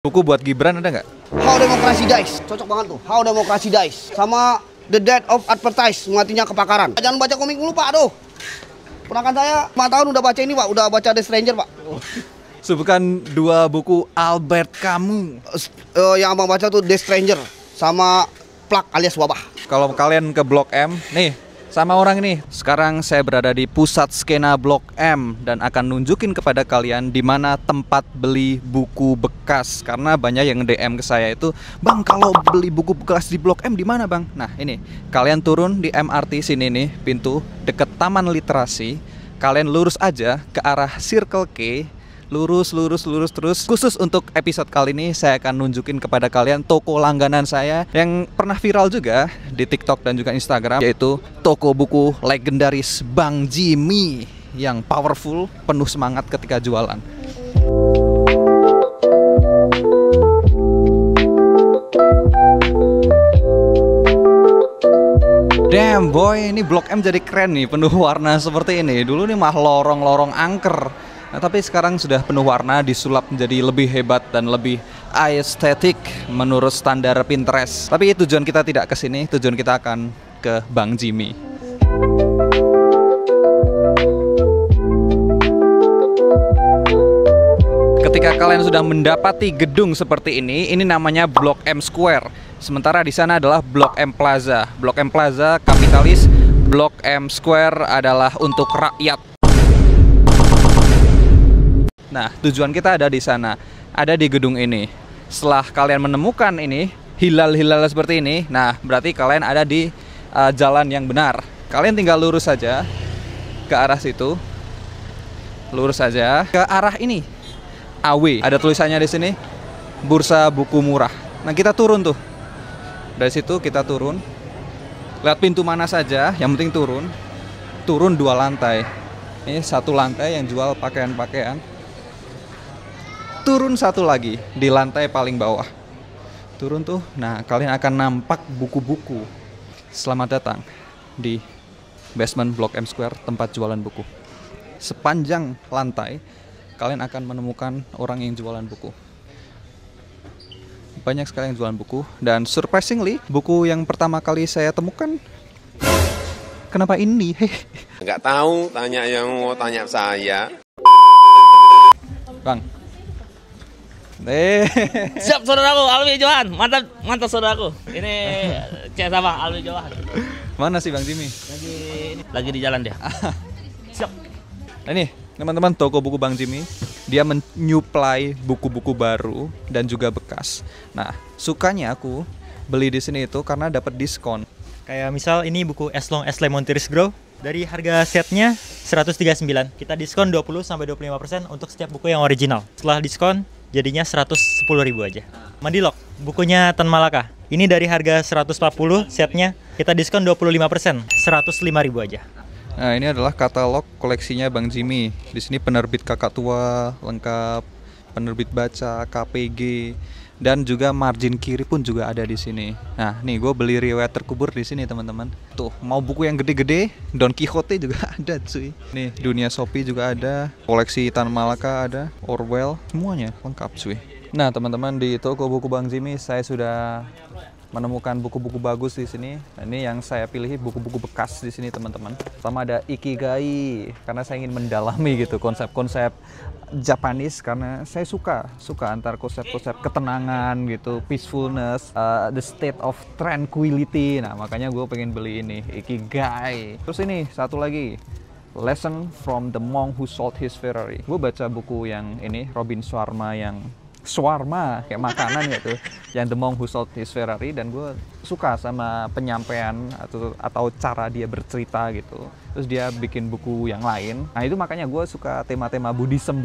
Buku buat Gibran ada nggak? How Democracy Dies, cocok banget tuh. How Democracy Dies, sama The Death of Advertise, matinya kepakaran. Jangan baca komik dulu Pak, aduh. Ponakan saya 5 tahun udah baca ini Pak, udah baca The Stranger Pak. Sebutkan 2 buku Albert Camus. Yang abang baca tuh The Stranger, sama Plak alias Wabah. Kalau kalian ke Blok M, nih sama orang ini. Sekarang saya berada di pusat skena Blok M dan akan nunjukin kepada kalian di mana tempat beli buku bekas. Karena banyak yang DM ke saya itu, "Bang, kalau beli buku bekas di Blok M di mana, Bang?" Nah, ini. Kalian turun di MRT sini nih, pintu deket Taman Literasi. Kalian lurus aja ke arah Circle K. Lurus terus. Khusus untuk episode kali ini saya akan nunjukin kepada kalian toko langganan saya yang pernah viral juga di TikTok dan juga Instagram, yaitu toko buku legendaris Bang Jimmy yang powerful, penuh semangat ketika jualan. Damn boy, ini Blok M jadi keren nih, penuh warna seperti ini. Dulu nih mah lorong-lorong angker. Nah, tapi sekarang sudah penuh warna, disulap menjadi lebih hebat dan lebih estetik menurut standar Pinterest. Tapi tujuan kita tidak ke sini, tujuan kita akan ke Bang Jimmy. Ketika kalian sudah mendapati gedung seperti ini namanya Blok M Square. Sementara di sana adalah Blok M Plaza. Blok M Plaza kapitalis, Blok M Square adalah untuk rakyat. Nah, tujuan kita ada di sana, ada di gedung ini. Setelah kalian menemukan ini, hilal-hilal seperti ini, nah berarti kalian ada di jalan yang benar. Kalian tinggal lurus saja ke arah situ, lurus saja ke arah ini. AW, ada tulisannya di sini, Bursa Buku Murah. Nah, kita turun tuh. Dari situ kita turun. Lihat pintu mana saja, yang penting turun. Turun 2 lantai. Ini 1 lantai yang jual pakaian-pakaian. Turun 1 lagi di lantai paling bawah. Turun tuh, nah kalian akan nampak buku-buku. Selamat datang di basement Blok M Square, tempat jualan buku. Sepanjang lantai kalian akan menemukan orang yang jualan buku. Banyak sekali yang jualan buku. Dan surprisingly, buku yang pertama kali saya temukan, kenapa ini? Nggak tahu, tanya yang mau tanya saya. Bang. Siap saudaraku, Alwi Johan. Mantap saudaraku. Ini cek sama Alwi Johan. Mana sih Bang Jimmy? Lagi di jalan dia. Siap. Nah, ini teman-teman, toko buku Bang Jimmy. Dia menyuplai buku-buku baru dan juga bekas. Nah, sukanya aku beli di sini itu karena dapat diskon. Kayak misal ini buku As Long As Lemon Trees Grow. Dari harga setnya 139, kita diskon 20-25% untuk setiap buku yang original. Setelah diskon jadinya 110.000 aja. Mandilok, bukunya Tan Malaka. Ini dari harga 140 setnya, kita diskon 25%, 105.000 aja. Nah, ini adalah katalog koleksinya Bang Jimmy. Di sini penerbit Kakak Tua lengkap, penerbit baca, KPG, dan juga margin kiri pun juga ada di sini. Nah, nih gue beli riwayat terkubur di sini, teman-teman. Tuh, mau buku yang gede-gede, Don Quixote juga ada, cuy. Nih, Dunia Shopee juga ada, koleksi Tan Malaka ada, Orwell, semuanya lengkap, cuy. Nah, teman-teman, di toko buku Bang Jimmy saya sudah menemukan buku-buku bagus di sini. Nah, ini yang saya pilih buku-buku bekas di sini, teman-teman. Sama ada Ikigai, karena saya ingin mendalami gitu konsep-konsep Japanese, karena saya suka antar konsep-konsep ketenangan gitu, peacefulness, the state of tranquility. Nah, makanya gue pengen beli ini, Ikigai. Terus ini satu lagi, Lesson from the Monk Who Sold His Ferrari. Gue baca buku yang ini, Robin Sharma, yang shawarma kayak makanan gitu, yang The Monk Who Sold His Ferrari, dan gue suka sama penyampaian atau cara dia bercerita gitu. Terus dia bikin buku yang lain. Nah, itu makanya gue suka tema-tema Buddhism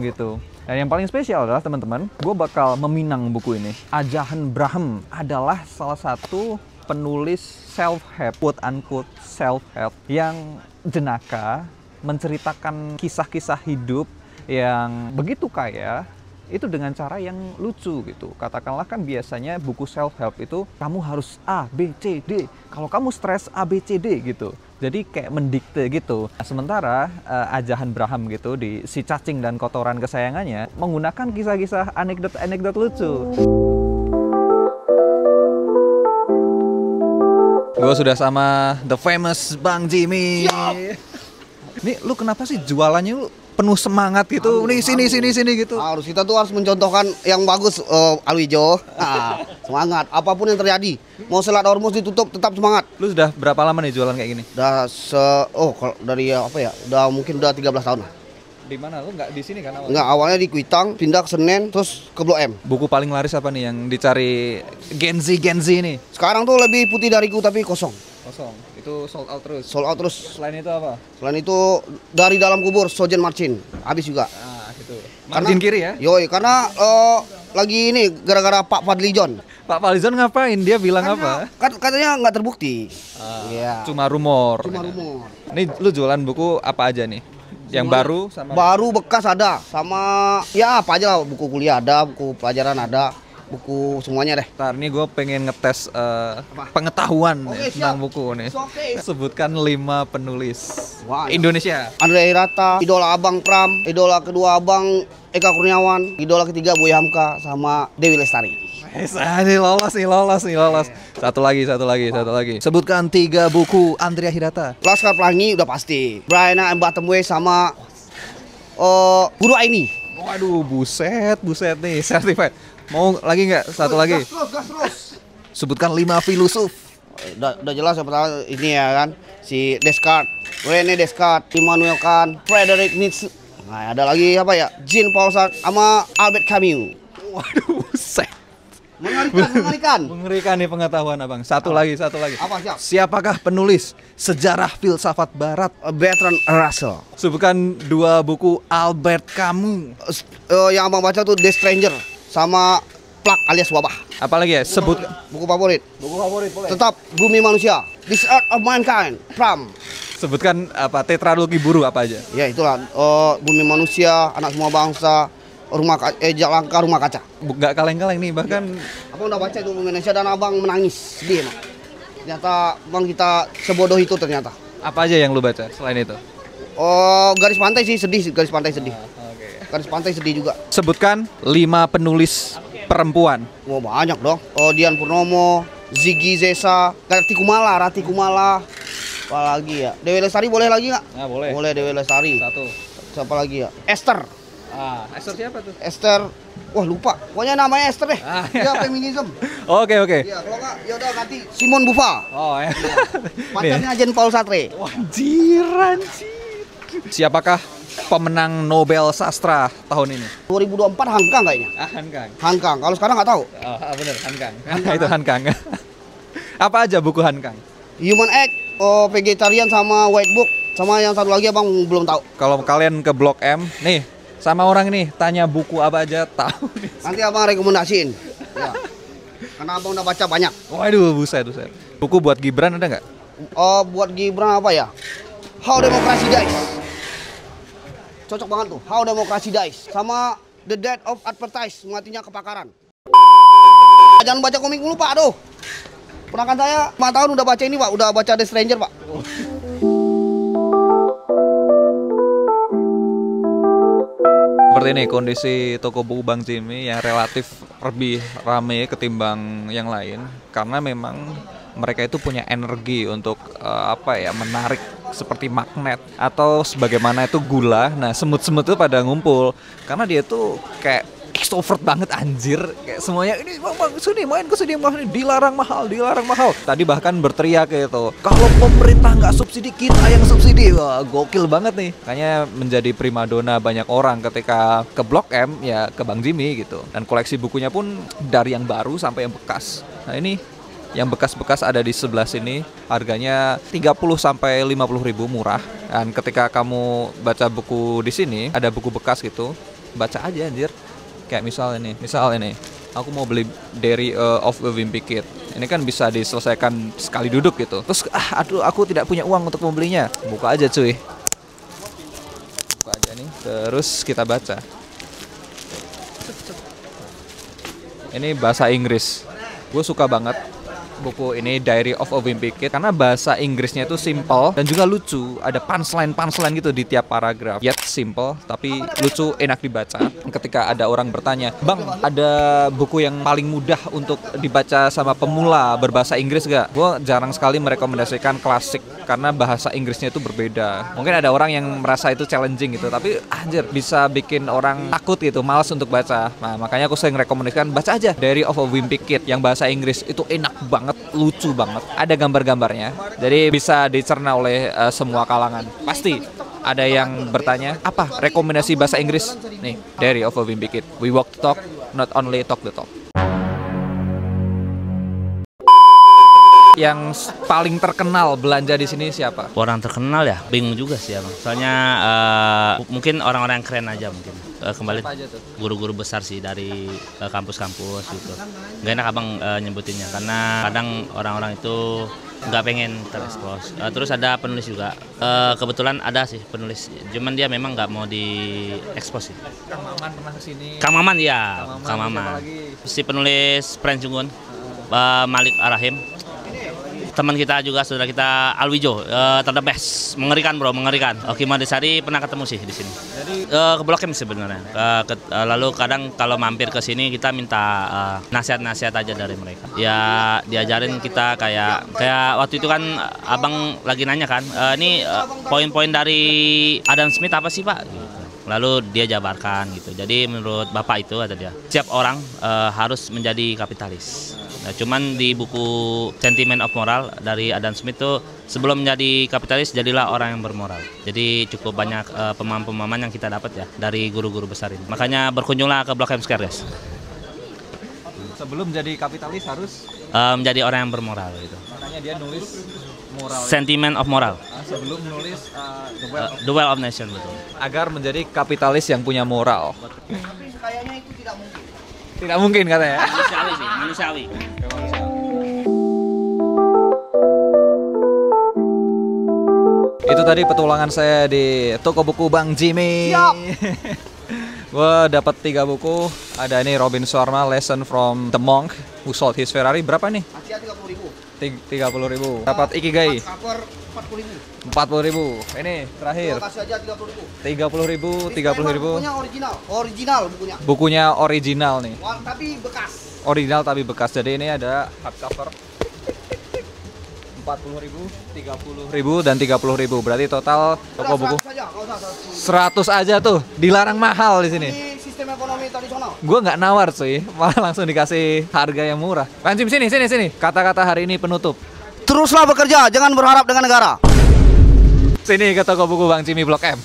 gitu. Dan yang paling spesial adalah, teman-teman, gue bakal meminang buku ini. Ajahan Brahm adalah salah satu penulis self-help, quote-unquote self-help, yang jenaka menceritakan kisah-kisah hidup yang begitu kaya itu dengan cara yang lucu gitu. Katakanlah kan biasanya buku self help itu kamu harus A, B, C, D. Kalau kamu stres A, B, C, D gitu. Jadi kayak mendikte gitu. Nah, sementara ajahan Braham gitu di Si Cacing dan Kotoran Kesayangannya menggunakan kisah-kisah anekdot lucu. Gue sudah sama the famous Bang Jimmy. Nih lu kenapa sih jualannya lu penuh semangat gitu? Nih sini gitu. Harus, kita tuh harus mencontohkan yang bagus, Alwijo. Nah, semangat apapun yang terjadi. Mau selat Hormuz ditutup tetap semangat. Lu sudah berapa lama nih jualan kayak gini? Kalau dari apa ya? Mungkin udah 13 tahun lah. Di mana lu, nggak di sini kan awalnya? Enggak, awalnya di Kuitang, pindah ke Senen, terus ke Blok M. Buku paling laris apa nih yang dicari Gen Z ini? Sekarang tuh lebih putih dariku tapi kosong. Kosong. Itu sold out terus. Sold out terus. Selain itu apa? Selain itu Dari Dalam Kubur, Sojen Marcin. Habis juga. Ah, gitu. Margin kiri ya? Yoi, karena lagi ini gara-gara Pak Fadli John. Pak Fadlizon ngapain? Dia bilang apa? Katanya nggak terbukti. Iya. Cuma rumor. Cuma rumor. Ini lu jualan buku apa aja nih? Yang baru sama Baru bekas ada, sama ya apa aja lah, buku kuliah ada, buku pelajaran ada, buku semuanya deh. Ntar nih gue pengen ngetes pengetahuan Oke, tentang siap. buku nih. Oke. Sebutkan 5 penulis Wah, Indonesia. Andre Hirata, idola Abang Pram, idola kedua Abang Eka Kurniawan, idola ketiga Boy Hamka, sama Dewi Lestari. Ini lolos. Satu lagi. Sebutkan 3 buku Andrea Hirata. Laskar Pelangi udah pasti. Brian and Bottom Way sama Guru Aini. Waduh, buset nih, certified. Mau lagi nggak? Satu lagi. Gas terus. Sebutkan 5 filosof. Udah jelas ya, pertama ini ya kan, si Descartes, René Descartes, Immanuel Kant, Friedrich Nietzsche. Nah, ada lagi apa ya? Jean-Paul Sartre sama Albert Camus. Waduh, buset. Mengerikan. Mengerikan nih pengetahuan abang. Satu lagi. Apa, siap? Siapakah penulis sejarah filsafat Barat? Bertrand Russell. Sebutkan 2 buku Albert Camus. Yang abang baca tuh The Stranger sama Plak alias Wabah. Apalagi ya? Sebut Buku favorit. buku favorit boleh. Tetap Bumi Manusia. This Earth of Mankind. Pram. Sebutkan apa? Tetralogi Buru apa aja? Ya itulah. Bumi Manusia, Anak Semua Bangsa, Jalangka Rumah Kaca. Nggak kaleng-kaleng nih, bahkan Abang udah baca itu Bumi Manusia dan abang menangis sedih emang. Ternyata bang kita sebodoh itu ternyata. apa aja yang lu baca selain itu? Garis pantai sih sedih, garis pantai sedih. Garis pantai sedih juga. Sebutkan 5 penulis perempuan. Wah banyak dong. Dian Purnomo, Ziggy Zesa, Rati Kumala. Apa lagi ya? Dewi Lestari boleh lagi nggak? Nah, boleh. Boleh Dewi Lestari. 1. Siapa lagi ya? Esther. Esther siapa tuh? Esther. Wah lupa. Pokoknya namanya Esther deh. Iya. Dia feminism. Oke. Iya, kalau nggak ya udah ganti Simon Bufa. Oh ya. Pacarnya Jean Paul Sartre. Anjir. Siapakah pemenang Nobel Sastra tahun ini? 2024 Hangkang kayaknya. Hankang. Hangkang. Kalau sekarang nggak tahu. Bener, Hankang. Itu Hankang. Apa aja buku Hankang? Human Egg, Vegetarian sama White Book, sama yang satu lagi abang belum tahu. Kalau kalian ke Blok M, nih sama orang nih tanya buku apa aja tahu nih. Nanti abang rekomendasiin. Ya. Karena abang udah baca banyak. Waduh, buset. Buku buat Gibran ada nggak? Buat Gibran apa ya? How Democracy Dies. Cocok banget tuh. How Democracy Dies. Sama The Death of Advertise, matinya kepakaran. Jangan baca komik mulu Pak, aduh. Ponakan saya 5 tahun udah baca ini Pak, udah baca The Stranger Pak. Seperti ini kondisi toko buku Bang Jimmy yang relatif lebih rame ketimbang yang lain karena memang mereka itu punya energi untuk menarik seperti magnet atau sebagaimana itu gula. Nah, semut-semut itu pada ngumpul karena dia tuh kayak extrovert banget anjir, kayak semuanya ini bang sini main ke sini dilarang mahal. Tadi bahkan berteriak gitu, kalau pemerintah nggak subsidi kita yang subsidi. Wah, gokil banget nih. Kayaknya menjadi primadona banyak orang ketika ke Blok M ya ke Bang Jimmy gitu. Dan koleksi bukunya pun dari yang baru sampai yang bekas. Nah ini yang bekas-bekas ada di sebelah sini, harganya 30 sampai 50 ribu, murah. Dan ketika kamu baca buku di sini ada buku bekas gitu, baca aja anjir. Kayak misal ini, aku mau beli Diary of a Wimpy Kid. Ini kan bisa diselesaikan sekali duduk gitu. Terus, aku tidak punya uang untuk membelinya. Buka aja cuy. Buka aja nih, terus kita baca. Ini bahasa Inggris. Gue suka banget buku ini, Diary of a Wimpy Kid, karena bahasa Inggrisnya itu simple dan juga lucu. Ada punchline gitu di tiap paragraf. Yet simple tapi lucu, enak dibaca. Ketika ada orang bertanya, "Bang, ada buku yang paling mudah untuk dibaca sama pemula berbahasa Inggris gak?" Gue jarang sekali merekomendasikan klasik karena bahasa Inggrisnya itu berbeda. Mungkin ada orang yang merasa itu challenging gitu, tapi anjir bisa bikin orang takut gitu, malas untuk baca. Nah, makanya aku sering rekomendasikan baca aja Diary of a Wimpy Kid yang bahasa Inggris. Itu enak banget, lucu banget, ada gambar-gambarnya, jadi bisa dicerna oleh semua kalangan. Pasti ada yang bertanya, apa rekomendasi bahasa Inggris? Nih, Diary of a Wimpy Kid. We walk the talk, not only talk the talk. Yang paling terkenal belanja di sini siapa? Orang terkenal ya, bingung juga sih abang. Soalnya mungkin orang-orang yang keren aja mungkin. Kembali guru-guru besar sih dari kampus-kampus gitu. Gak enak abang nyebutinnya karena kadang orang-orang itu nggak pengen terekspos. Terus ada penulis juga. Kebetulan ada sih penulis, cuman dia memang nggak mau diekspos sih. Kang Maman pernah kesini. Kang Maman ya, Kang Maman. Si penulis Prince Jungun, Malik Arahim. Teman kita juga, saudara kita Alwijo, the best, mengerikan bro, mengerikan. Oki Madesari pernah ketemu sih di sini. Jadi ke Blok M sebenarnya. Lalu kadang kalau mampir ke sini kita minta nasihat-nasihat aja dari mereka. Ya diajarin kita kayak waktu itu kan abang lagi nanya kan, ini poin-poin dari Adam Smith apa sih pak? Gitu. Lalu dia jabarkan gitu. Jadi menurut bapak itu kata dia, setiap orang harus menjadi kapitalis. Nah, cuman di buku Sentiment of Moral dari Adam Smith itu sebelum menjadi kapitalis jadilah orang yang bermoral. Jadi cukup banyak pemahaman-pemahaman yang kita dapat ya dari guru-guru besar ini. Makanya berkunjunglah ke Blok M Square guys. Sebelum jadi kapitalis harus menjadi orang yang bermoral gitu. makanya dia nulis moral. Sentiment of Moral. Sebelum nulis The Well of Nation gitu. Agar menjadi kapitalis yang punya moral. Tapi kayaknya itu tidak mungkin. Tidak mungkin katanya. Manusiawi sih, manusiawi. Itu tadi petualangan saya di toko buku Bang Jimmy. Siap. Gue dapat 3 buku. Ada ini Robin Sharma, Lesson from the Monk Who Sold His Ferrari. Berapa nih? Asia 30.000. 30.000. Dapat Ikigai. Cover 40.000. 40.000. Ini terakhir. Gua kasih aja 30.000. 30.000, 30.000. Bukunya original bukunya. Bukunya original nih. Tapi bekas. Original tapi bekas. Jadi ini ada hardcover 40.000, 30.000 dan 30.000. Berarti total toko buku 100 aja tuh. Dilarang mahal di sini. Ini sistem ekonomi tradisional. Gue nggak nawar cuy, malah langsung dikasih harga yang murah. Panjim sini. Kata-kata hari ini penutup. Teruslah bekerja, jangan berharap dengan negara. Sini ke toko buku Bang Jimmy Blok M.